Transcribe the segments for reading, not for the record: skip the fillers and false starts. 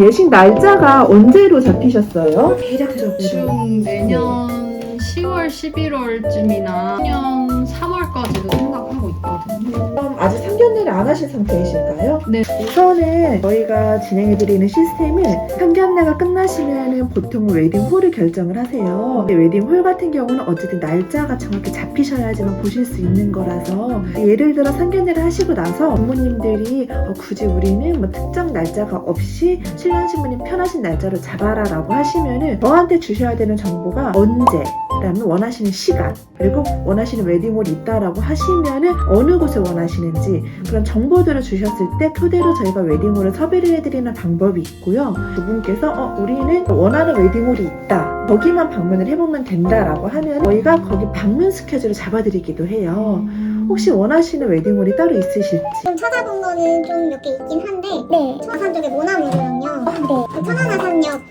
예식 날짜가 언제로 잡히셨어요? 대략적으로. 대충 내년 10월, 11월쯤이나 내년 3월까지도 생각하고 있거든요. 그럼 아직 상견례를 안 하신 상태이실까요? 네. 우선은 저희가 진행해드리는 시스템은 상견례가 끝나시면 보통 웨딩홀을 결정을 하세요. 웨딩홀 같은 경우는 어쨌든 날짜가 정확히 잡히셔야지만 보실 수 있는 거라서 예를 들어 상견례를 하시고 나서 부모님들이 굳이 우리는 뭐 특정 날짜가 없이 신랑 신부님 편하신 날짜로 잡아라 라고 하시면은 저한테 주셔야 되는 정보가 언제, 그다음에 원하시는 시간, 그리고 원하시는 웨딩홀이 있다라고 하시면은 어느 곳을 원하시는지 그런 정보들을 주셨을 때 토대로 저희가 웨딩홀을 섭외를 해드리는 방법이 있고요. 그분께서 우리는 원하는 웨딩홀이 있다, 거기만 방문을 해보면 된다라고 하면 저희가 거기 방문 스케줄을 잡아드리기도 해요. 혹시 원하시는 웨딩홀이 따로 있으실지? 좀 찾아본 거는 좀 몇 개 있긴 한데, 네, 아산 쪽에 모나무르랑요, 네, 천안아산역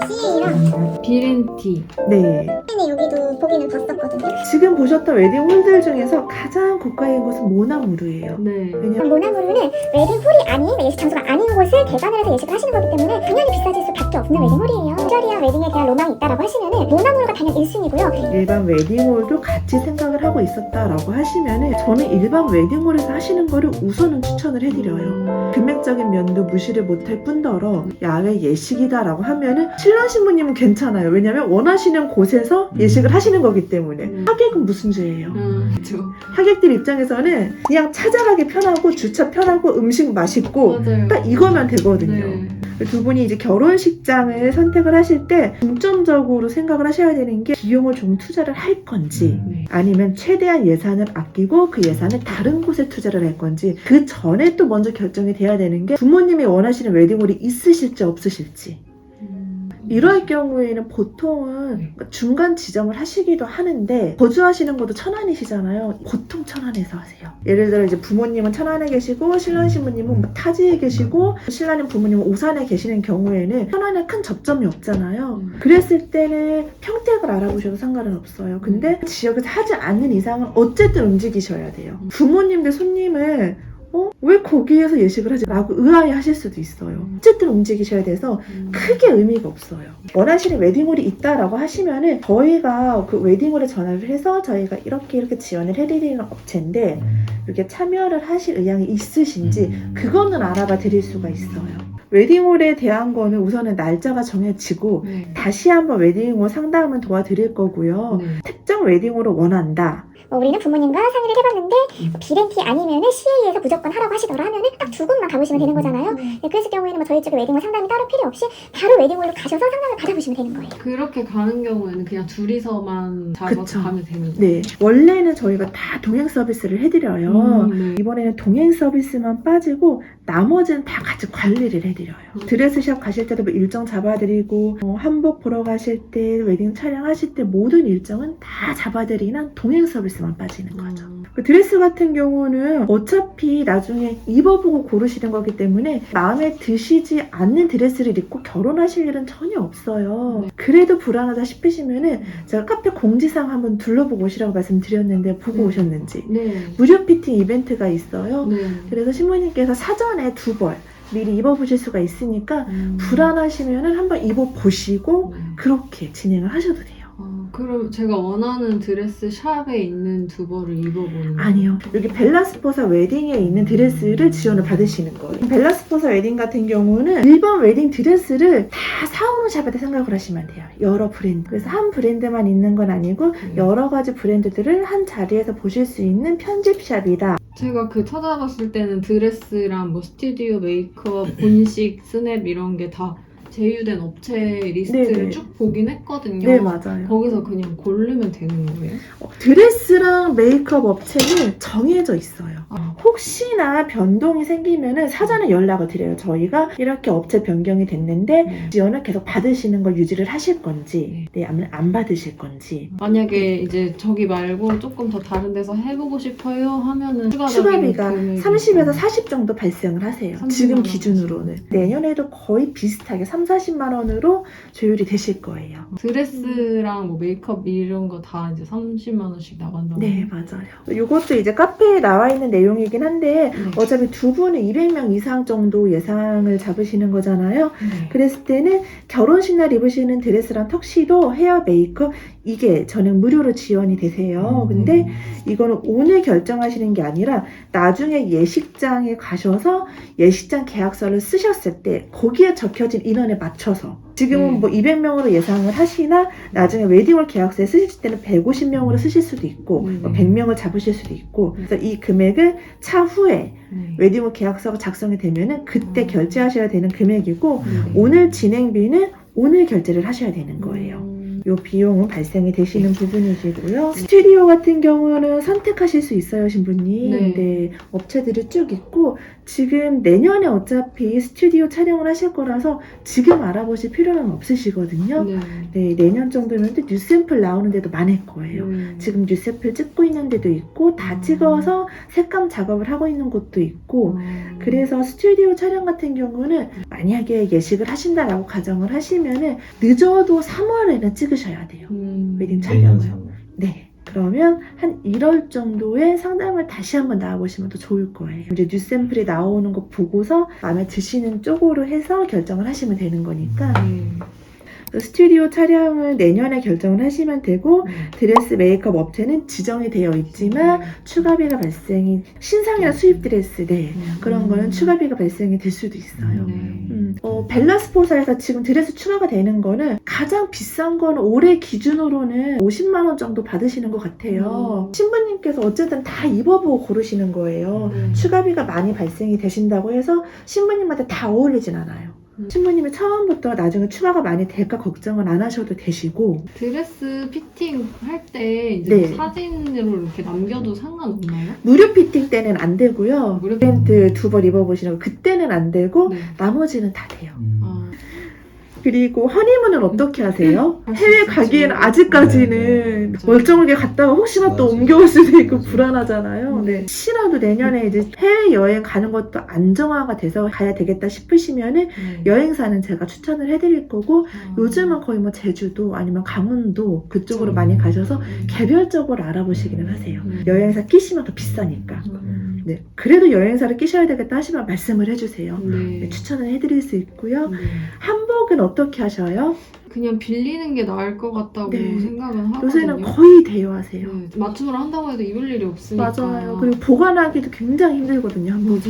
CA랑 비렌티. 네. 여기도 보기는 봤었거든요. 지금 보셨던 웨딩홀들 중에서 가장 고가인 곳은 모나무르예요. 네. 왜냐면 모나무르는 웨딩홀이 아닌, 예식 장소가 아닌 곳을 대관을 해서 예식을 하시는 거기 때문에 당연히 비싸질 수밖에 없는 웨딩홀이에요. 인절이야 웨딩에 대한 로망이 있다라고 하시면은 모나무르가 당연히 1순위고요. 일반 웨딩홀도 같이 생각을 하고 있었다라고 하시면은 저는 일반 웨딩홀에서 하시는 거를 우선은 추천을 해드려요. 금액적인 면도 무시를 못할 뿐더러 야외 예식이다라고 하면은 신랑 신부님은 괜찮아요. 왜냐면 원하시는 곳에서 예식을 하시는 거기 때문에. 하객은 무슨 죄예요? 그렇죠. 하객들 입장에서는 그냥 찾아가기 편하고 주차 편하고 음식 맛있고 맞아요. 딱 이거면 되거든요. 네. 두 분이 이제 결혼식장을 선택을 하실 때 중점적으로 생각을 하셔야 되는 게 비용을 좀 투자를 할 건지 네. 아니면 최대한 예산을 아끼고 그 예산을 다른 곳에 투자를 할 건지 그 전에 또 먼저 결정이 돼야 되는 게 부모님이 원하시는 웨딩홀이 있으실지 없으실지. 이럴 경우에는 보통은 중간 지정을 하시기도 하는데 거주하시는 곳도 천안이시잖아요. 보통 천안에서 하세요. 예를 들어 이제 부모님은 천안에 계시고 신랑 신부님은 뭐 타지에 계시고 신랑님 부모님은 오산에 계시는 경우에는 천안에 큰 접점이 없잖아요. 그랬을 때는 평택을 알아보셔도 상관은 없어요. 근데 지역에서 하지 않는 이상은 어쨌든 움직이셔야 돼요. 부모님들 손님을 왜 거기에서 예식을 하지? 라고 의아해 하실 수도 있어요. 어쨌든 움직이셔야 돼서 크게 의미가 없어요. 원하시는 웨딩홀이 있다라고 하시면은 저희가 그 웨딩홀에 전화를 해서 저희가 이렇게 지원을 해드리는 업체인데 이렇게 참여를 하실 의향이 있으신지 그거는 알아봐 드릴 수가 있어요. 웨딩홀에 대한 거는 우선은 날짜가 정해지고 네. 다시 한번 웨딩홀 상담은 도와드릴 거고요. 네. 특정 웨딩홀을 원한다. 우리는 부모님과 상의를 해봤는데 비렌티 아니면은 CA에서 무조건 하라고 하시더라 하면은 딱 두 곳만 가보시면 되는 거잖아요. 네, 그랬을 경우에는 뭐 저희 쪽에 웨딩홀 상담이 따로 필요 없이 바로 웨딩홀로 가셔서 상담을 받아보시면 되는 거예요. 그렇게 가는 경우에는 그냥 둘이서만 그쵸. 잡아서 가면 되는 거예요. 네, 원래는 저희가 다 동행 서비스를 해드려요. 네. 이번에는 동행 서비스만 빠지고 나머지는 다 같이 관리를 해드려요. 드레스샵 가실 때도 뭐 일정 잡아드리고 한복 보러 가실 때 웨딩 촬영하실 때 모든 일정은 다 잡아드리는 동행 서비스만 빠지는 거죠. 그 드레스 같은 경우는 어차피 나중에 입어보고 고르시는 거기 때문에 마음에 드시지 않는 드레스를 입고 결혼하실 일은 전혀 없어요. 그래도 불안하다 싶으시면은 제가 카페 공지사항 한번 둘러보고 오시라고 말씀드렸는데 보고 오셨는지. 네. 무료 피팅 이벤트가 있어요. 네. 그래서 신부님께서 사전에 2벌 미리 입어보실 수가 있으니까 불안하시면은 한번 입어보시고 그렇게 진행을 하셔도 돼요. 그럼 제가 원하는 드레스 샵에 있는 두 벌을 입어보는 거예요? 아니요. 여기 벨라스포사 웨딩에 있는 드레스를 지원을 받으시는 거예요. 벨라스포사 웨딩 같은 경우는 일반 웨딩 드레스를 다 사오는 샵에 생각을 하시면 돼요. 여러 브랜드. 그래서 한 브랜드만 있는 건 아니고 여러 가지 브랜드들을 한 자리에서 보실 수 있는 편집샵이다. 제가 찾아봤을 때는 드레스랑 뭐 스튜디오 메이크업, 본식, 스냅 이런 게 다 제휴된 업체 리스트를 네네. 쭉 보긴 했거든요. 네, 맞아요. 거기서 그냥 고르면 되는 거예요? 드레스랑 메이크업 업체는 정해져 있어요. 아. 혹시나 변동이 생기면은 사전에 연락을 드려요. 저희가 이렇게 업체 변경이 됐는데 지원을 계속 받으시는 걸 유지를 하실 건지, 아니면 안 받으실 건지. 만약에 이제 저기 말고 조금 더 다른 데서 해보고 싶어요 하면은 추가비가 금액이 30에서 40 정도 발생을 하세요. 30만 지금 원. 기준으로는. 내년에도 거의 비슷하게 3, 40만 원으로 조율이 되실 거예요. 드레스랑 뭐 메이크업 이런 거 다 이제 30만 원씩 나간다고. 네, 맞아요. 이것도 이제 카페에 나와 있는 내용이기 말씀이긴 한데 어차피 두 분은 200명 이상 정도 예상을 잡으시는 거잖아요. 네. 그랬을 때는 결혼식 날 입으시는 드레스랑 턱시도, 헤어, 메이크업 이게 전액 무료로 지원이 되세요. 근데 이거는 오늘 결정하시는 게 아니라 나중에 예식장에 가셔서 예식장 계약서를 쓰셨을 때 거기에 적혀진 인원에 맞춰서 지금은 뭐 200명으로 예상을 하시나 나중에 웨딩홀 계약서에 쓰실 때는 150명으로 쓰실 수도 있고 뭐 100명을 잡으실 수도 있고 그래서 이 금액을 차후에 웨딩홀 계약서가 작성이 되면은 그때 결제하셔야 되는 금액이고 오늘 진행비는 오늘 결제를 하셔야 되는 거예요. 요 비용은 발생이 되시는 부분이시고요. 스튜디오 같은 경우는 선택하실 수 있어요, 신부님. 네. 네, 업체들이 쭉 있고 지금 내년에 어차피 스튜디오 촬영을 하실 거라서 지금 알아보실 필요는 없으시거든요. 네, 내년 정도면 또 뉴샘플 나오는 데도 많을 거예요. 지금 뉴샘플 찍고 있는 데도 있고 다 찍어서 색감 작업을 하고 있는 곳도 있고 그래서 스튜디오 촬영 같은 경우는 만약에 예식을 하신다라고 가정을 하시면은 늦어도 3월에는 찍으셔야 돼요. 웨딩 촬영을. 네. 그러면 한 1월 정도에 상담을 다시 한번 나와보시면 더 좋을 거예요. 이제 뉴샘플이 나오는 거 보고서 마음에 드시는 쪽으로 해서 결정을 하시면 되는 거니까. 스튜디오 촬영은 내년에 결정을 하시면 되고 드레스 메이크업 업체는 지정이 되어 있지만 추가비가 발생이 신상이나 수입 드레스 그런 거는 추가비가 발생이 될 수도 있어요. 벨라스포사에서 지금 드레스 추가가 되는 거는 가장 비싼 거는 올해 기준으로는 50만 원 정도 받으시는 것 같아요. 신부님께서 어쨌든 다 입어보고 고르시는 거예요. 추가비가 많이 발생이 되신다고 해서 신부님한테 다 어울리진 않아요. 신부님이 처음부터 나중에 추가가 많이 될까 걱정은 안 하셔도 되시고 드레스 피팅 할 때 이제 사진으로 이렇게 남겨도 상관없나요? 무료 피팅 때는 안 되고요. 무료 이벤트 2번 입어보시는 거 그때는 안 되고 나머지는 다 돼요. 그리고 허니문은 어떻게 하세요? 해외 가기에는 아직까지는 멀쩡하게 갔다가 혹시나 또 옮겨올 수도 있고 불안하잖아요. 네. 혹시라도 내년에 이제 해외 여행 가는 것도 안정화가 돼서 가야 되겠다 싶으시면은 여행사는 제가 추천을 해드릴 거고 요즘은 거의 뭐 제주도 아니면 강원도 그쪽으로 많이 가셔서 개별적으로 알아보시기는 하세요. 여행사 끼시면 더 비싸니까. 네. 그래도 여행사를 끼셔야 되겠다 하시면 말씀을 해주세요. 네, 추천을 해드릴 수 있고요. 한복은 어떻게 하셔요? 그냥 빌리는 게 나을 것 같다고 생각은 하거든요. 요새는 거의 대여하세요. 맞춤을 한다고 해도 입을 일이 없으니까. 맞아요. 그리고 보관하기도 굉장히 힘들거든요, 한복이.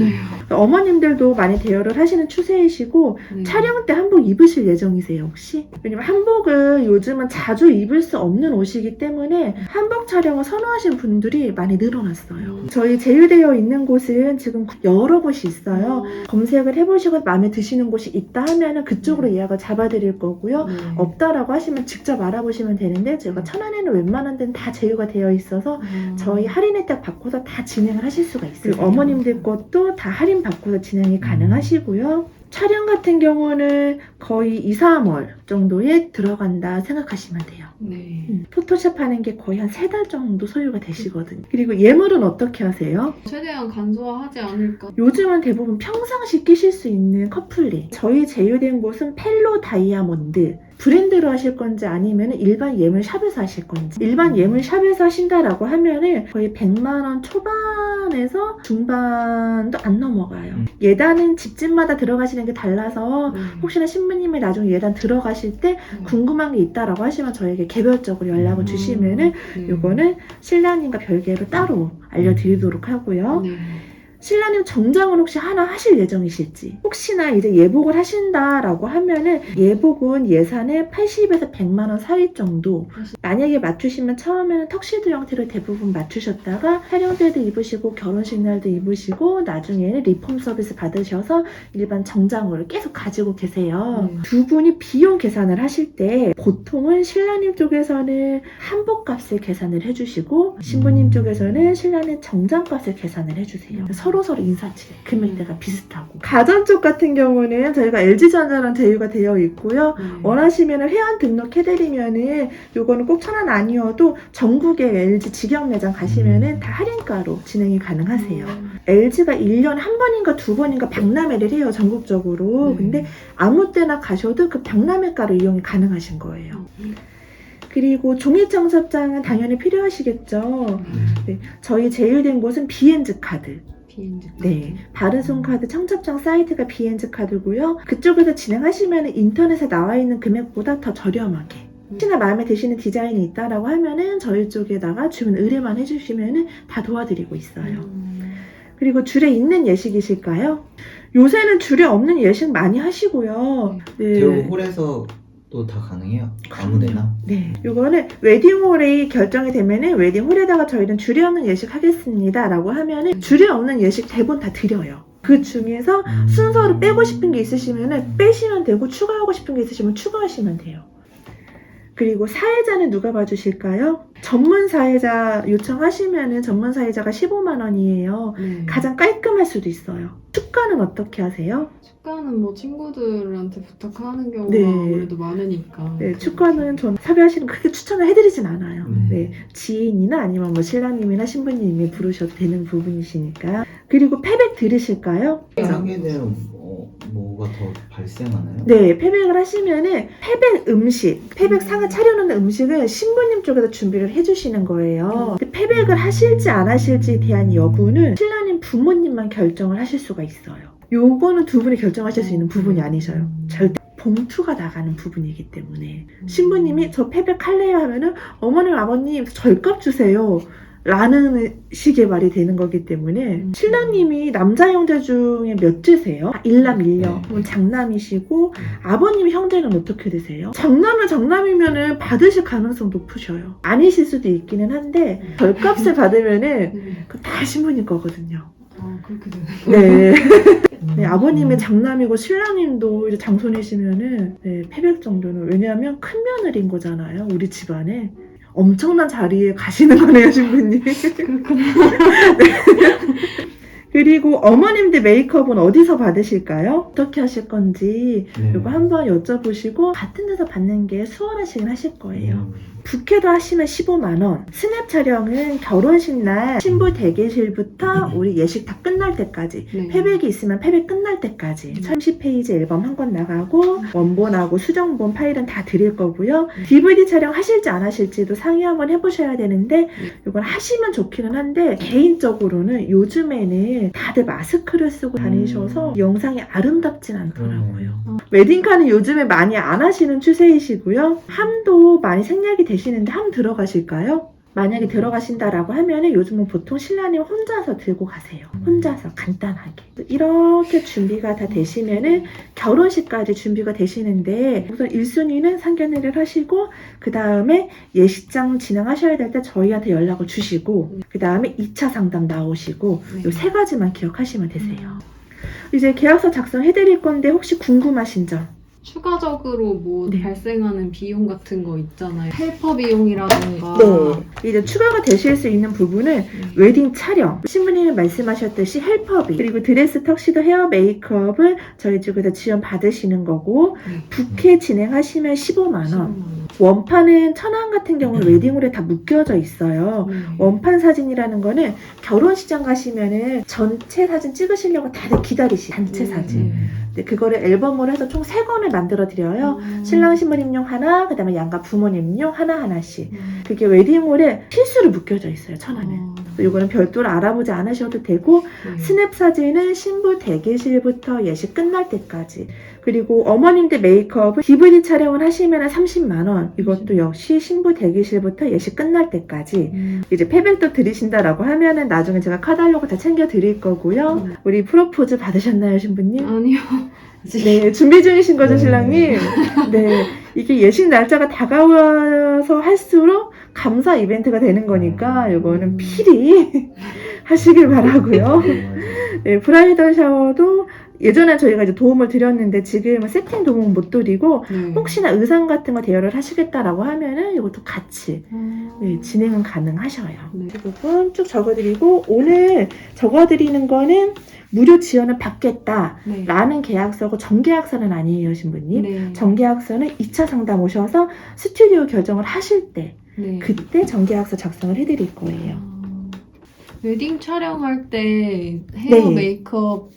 어머님들도 많이 대여를 하시는 추세이시고 촬영 때 한복 입으실 예정이세요, 혹시? 왜냐면 한복은 요즘은 자주 입을 수 없는 옷이기 때문에 한복 촬영을 선호하시는 분들이 많이 늘어났어요. 저희 제휴되어 있는 곳은 지금 여러 곳이 있어요. 검색을 해보시고 마음에 드시는 곳이 있다 하면은 그쪽으로 예약을 잡아드릴 거고요. 없다라고 하시면 직접 알아보시면 되는데 저희가 천안에는 웬만한 데는 다 제휴가 되어 있어서 저희 할인 혜택 받고서 다 진행을 하실 수가 있어요. 그리고 어머님들 것도 다 할인 받고서 진행이 가능하시고요. 촬영 같은 경우는 거의 2, 3월 정도에 들어간다 생각하시면 돼요. 포토샵 하는 게 거의 한 3달 정도 소요가 되시거든요. 그리고 예물은 어떻게 하세요? 최대한 간소화하지 않을까? 요즘은 대부분 평상시 끼실 수 있는 커플링. 저희 제휴된 곳은 펠로 다이아몬드. 브랜드로 하실 건지 아니면 일반 예물 샵에서 하실 건지. 일반 예물 샵에서 하신다라고 하면은 거의 100만 원 초반에서 중반도 안 넘어가요. 예단은 집집마다 들어가시는 게 달라서 혹시나 신부님이 나중에 예단 들어가실 때 궁금한 게 있다라고 하시면 저에게 개별적으로 연락을 주시면은 요거는 신랑님과 별개로 따로 알려드리도록 하고요. 신랑님 정장은 혹시 하나 하실 예정이실지 혹시나 이제 예복을 하신다라고 하면은 예복은 예산에 80에서 100만 원 사이 정도 만약에 맞추시면 처음에는 턱시도 형태로 대부분 맞추셨다가 촬영 때도 입으시고 결혼식 날도 입으시고 나중에는 리폼 서비스 받으셔서 일반 정장을 계속 가지고 계세요. 두 분이 비용 계산을 하실 때 보통은 신랑님 쪽에서는 한복값을 계산을 해주시고 신부님 쪽에서는 신랑님 정장값을 계산을 해주세요. 서로 인사치레 금액대가 비슷하고 가전 쪽 같은 경우는 저희가 LG전자랑 제휴가 되어 있고요. 원하시면 회원 등록해드리면은 요거는 꼭 천안 아니어도 전국의 LG 직영 매장 가시면은 다 할인가로 진행이 가능하세요. LG가 1년에 한 번인가 두 번인가 박람회를 해요, 전국적으로. 근데 아무 때나 가셔도 그 박람회가로 이용이 가능하신 거예요. 그리고 종이청첩장은 당연히 필요하시겠죠. 저희 제휴된 곳은 비엔즈 카드. 비엔즈 카드. 네, 바른손카드 청첩장 사이트가 비엔즈 카드고요. 그쪽에서 진행하시면 인터넷에 나와 있는 금액보다 더 저렴하게. 혹시나 마음에 드시는 디자인이 있다라고 하면은 저희 쪽에다가 주문 의뢰만 해주시면은 다 도와드리고 있어요. 그리고 줄에 있는 예식이실까요? 요새는 줄에 없는 예식 많이 하시고요. 대형 홀에서 또 다 가능해요? 아무데나? 네, 요거는 웨딩홀이 결정이 되면은 웨딩홀에다가 저희는 줄에 없는 예식 하겠습니다 라고 하면은 줄에 없는 예식 대본 다 드려요. 그 중에서 순서를 빼고 싶은 게 있으시면은 빼시면 되고 추가하고 싶은 게 있으시면 추가하시면 돼요. 그리고 사회자는 누가 봐주실까요? 전문 사회자 요청하시면은 전문 사회자가 15만 원이에요. 네. 가장 깔끔할 수도 있어요. 축가는 어떻게 하세요? 축가는 뭐 친구들한테 부탁하는 경우가 네. 아무래도 많으니까. 네, 축가는 전 섭외하시는 거 크게 추천을 해드리진 않아요. 네. 네, 지인이나 아니면 뭐 신랑님이나 신부님이 부르셔도 되는 부분이시니까. 그리고 패백 들으실까요? 하게 되면 뭐가 더 발생하나요? 네, 패백을 하시면은 패백 음식, 패백 상을 차려놓는 음식은 신부님 쪽에서 준비를 해주시는 거예요. 근데 패백을 하실지 안 하실지에 대한 여부는 신랑님 부모님만 결정을 하실 수가 있어요. 요거는 두 분이 결정하실 수 있는 부분이 아니셔요. 절대 봉투가 나가는 부분이기 때문에 신부님이 저 패백할래요 하면은 어머님 아버님 절값 주세요 라는 식의 말이 되는 거기 때문에 신랑님이 남자 형제 중에 몇째세요? 일남 일녀. 그럼 장남이시고 아버님 형제는 어떻게 되세요? 장남이면은 받으실 가능성 높으셔요. 아니실 수도 있기는 한데 절값을 받으면은 그거 다 신부님 거거든요. 아, 그렇게 되는 네. 네, 아버님의 장남이고 신랑님도 이제 장손이시면은 네, 패백 정도는 왜냐하면 큰 며느리인 거잖아요. 우리 집안에. 엄청난 자리에 가시는 거네요, 신부님. 그렇구나. 그리고 어머님들 메이크업은 어디서 받으실까요? 어떻게 하실 건지 네. 이거 한번 여쭤보시고 같은 데서 받는 게 수월하시긴 하실 거예요. 부케도 하시면 15만 원. 스냅 촬영은 결혼식 날 신부 대기실부터 우리 예식 다 끝날 때까지 네. 패백이 있으면 패백 끝날 때까지 30페이지 앨범 한 권 나가고 원본하고 수정본 파일은 다 드릴 거고요. DVD 촬영 하실지 안 하실지도 상의 한번 해보셔야 되는데 이건 하시면 좋기는 한데 개인적으로는 요즘에는 다들 마스크를 쓰고 다니셔서 영상이 아름답진 않더라고요. 웨딩카는 요즘에 많이 안 하시는 추세이시고요. 함도 많이 생략이 되시는데 함 들어가실까요? 만약에 들어가신다라고 하면은 요즘은 보통 신랑님 혼자서 들고 가세요. 혼자서 간단하게. 이렇게 준비가 다 되시면은 결혼식까지 준비가 되시는데 우선 1순위는 상견례를 하시고 그 다음에 예식장 진행하셔야 될 때 저희한테 연락을 주시고 그 다음에 2차 상담 나오시고 네. 요 세 가지만 기억하시면 되세요. 이제 계약서 작성해드릴 건데 혹시 궁금하신 점? 추가적으로 뭐 네. 발생하는 비용 같은 거 있잖아요. 헬퍼 비용이라던가. 네. 이제 추가가 되실 수 있는 부분은 웨딩 촬영, 신부님이 말씀하셨듯이 헬퍼비, 그리고 드레스, 턱시도, 헤어, 메이크업은 저희 쪽에서 지원 받으시는 거고 네. 부케 진행하시면 15만 원. 15만 원. 원판은 천안 같은 경우는 웨딩홀에 다 묶여져 있어요. 네. 원판 사진이라는 거는 결혼식장 가시면은 전체 사진 찍으시려고 다들 기다리시 단체 사진. 네. 근데 그거를 앨범으로 해서 총 3권을 만들어 드려요. 신랑 신부님용 하나, 그 다음에 양가 부모님용 하나하나씩. 그게 웨딩홀에 필수로 묶여져 있어요, 천안은. 이거는 별도로 알아보지 않으셔도 되고, 네. 스냅 사진은 신부 대기실부터 예식 끝날 때까지. 그리고 어머님들 메이크업은 DVD 촬영을 하시면 30만 원. 이것도 역시 신부 대기실부터 예식 끝날 때까지. 이제 패백도 드리신다라고 하면은 나중에 제가 카달로그 다 챙겨 드릴 거고요. 우리 프로포즈 받으셨나요, 신부님? 아니요. 네, 준비 중이신 거죠, 네. 신랑님? 네. 이게 예식 날짜가 다가와서 할수록 감사 이벤트가 되는 거니까 이거는 필히 하시길 바라고요. 네, 브라이덜 샤워도 예전에 저희가 이제 도움을 드렸는데 지금은 세팅 도움 못 드리고 네. 혹시나 의상 같은 거 대여를 하시겠다라고 하면은 이것도 같이 네, 진행은 가능하셔요. 네. 이 부분 쭉 적어드리고 오늘 적어드리는 거는 무료 지원을 받겠다라는 네. 계약서고 정계약서는 아니에요, 신부님. 네. 정계약서는 2차 상담 오셔서 스튜디오 결정을 하실 때 네. 그때 정계약서 작성을 해드릴 거예요. 웨딩 촬영할 때 헤어 네. 메이크업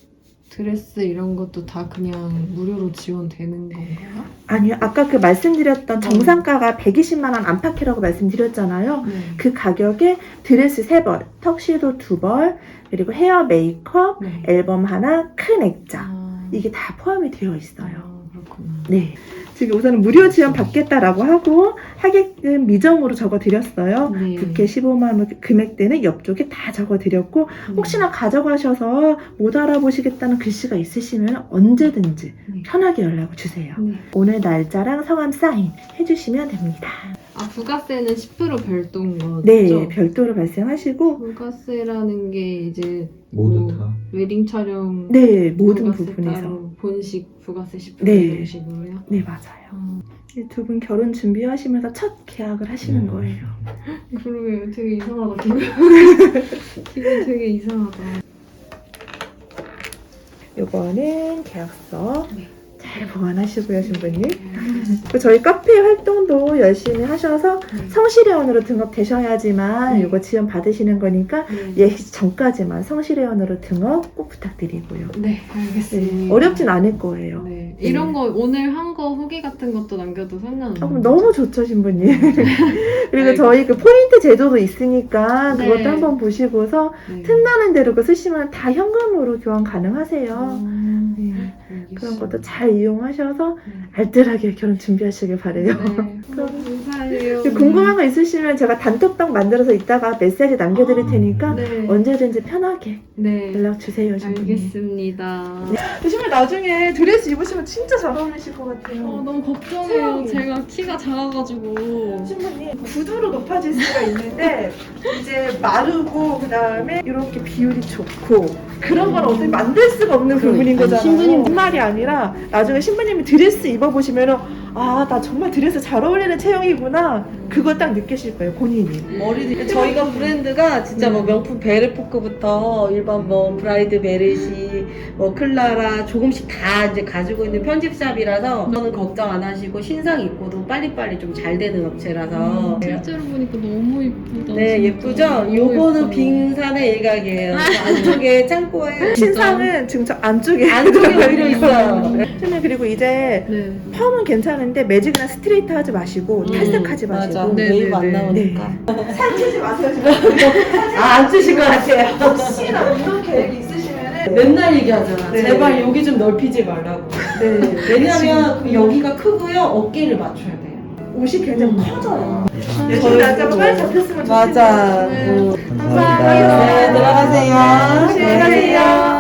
드레스 이런 것도 다 그냥 무료로 지원되는 건가요? 아니요. 아까 그 말씀드렸던 정상가가 120만 원 안팎이라고 말씀드렸잖아요. 네. 그 가격에 드레스 3벌, 턱시도 2벌, 그리고 헤어 메이크업, 네. 앨범 하나, 큰 액자. 아, 이게 다 포함이 되어 있어요. 그렇구나. 네. 지금 우선은 무료 지원 받겠다라고 하고 하객은 미정으로 적어드렸어요. 네. 부케 15만 원 금액대는 옆쪽에 다 적어드렸고 혹시나 가져가셔서 못 알아보시겠다는 글씨가 있으시면 언제든지 네. 편하게 연락을 주세요. 네. 오늘 날짜랑 성함 사인 해주시면 됩니다. 아, 부가세는 10% 별도인 거죠? 네, 별도로 발생하시고 부가세라는 게 이제 모두 뭐 다. 웨딩 촬영 네, 모든 부가세 부분에서 따로, 본식 부가세 10% 네. 이런 식으로요? 네, 맞아요. 두 분 결혼 준비하시면서 첫 계약을 하시는 거예요. 그러게요. 되게 이상하다. 기분 되게 이상하다. 요거는 계약서 네. 잘 보관하시고요, 신부님. 그 저희 카페 활동도 열심히 하셔서 성실회원으로 등록되셔야지만 네. 이거 지원 받으시는 거니까 네. 예식 전까지만 성실회원으로 등록 꼭 부탁드리고요. 네, 알겠습니다. 네, 어렵진 않을 거예요. 네. 이런 거 오늘 한 거 후기 같은 것도 남겨도 상관없나요? 그럼 너무 좋죠, 신부님. 그리고 아이고. 저희 그 포인트 제도도 있으니까 네. 그것도 한번 보시고서 네. 틈나는 대로 그 쓰시면 다 현금으로 교환 가능하세요. 네. 알겠습니다. 그런 것도 잘 이용하셔서 네. 알뜰하게 결혼 준비하시길 바래요. 네. 감사해요. 궁금한 거 있으시면 제가 단톡방 만들어서 이따가 메시지 남겨드릴 테니까 네. 언제든지 편하게 네. 연락 주세요, 신부님. 알겠습니다. 조심히 나중에 드레스 입으시면 진짜 잘 어울리실 것 같아요. 너무 걱정해요. 체형이. 제가 키가 작아가지고. 신부님 구두로 높아질 수가 있는데 이제 마르고 그 다음에 이렇게 비율이 좋고 그런 건 어떻게 만들 수가 없는 부분인 거잖아요. 신부님 말이 아니라 나중에 신부님이 드레스 입어보시면은 아, 나 정말 드레스 잘 어울리는 체형이구나. 그거 딱 느끼실 거예요, 본인이. 머리도 저희가 브랜드가 진짜 뭐 명품 베르포크부터 일반 뭐 브라이드 메르시 뭐 클라라 조금씩 다 이제 가지고 있는 편집샵이라서 저는 걱정 안 하시고 신상 입고도 빨리빨리 좀 잘 되는 업체라서 실제로 보니까 너무 예쁘다. 네 진짜. 예쁘죠? 너무 요거는 예뻐요. 빙산의 일각이에요. 안쪽에 창고에 신상은 지금 저 안쪽에 안쪽에 오히려 있어요. 신부님 그리고 이제 네. 펌은 괜찮은데 매직이나 스트레이트 하지 마시고 탈색하지 마시고 맞아. 네, 웨이브 네, 안 네. 나오니까. 살찌지 마세요 지금. 안 찌실 것 같아요. 혹시나 운동 계획이 있으시면은 맨날 얘기하잖아. 네. 제발 여기 좀 넓히지 말라고. 네. 왜냐면 그 여기가 크고요. 어깨를 맞춰야 돼요. 옷이 굉장히 커져요. 이상. 열심히 날짜가 빨리 잡혔으면 좋겠네요. 맞아. 네. 네, 감사합니다. 들어가세요. 조심히 가세요.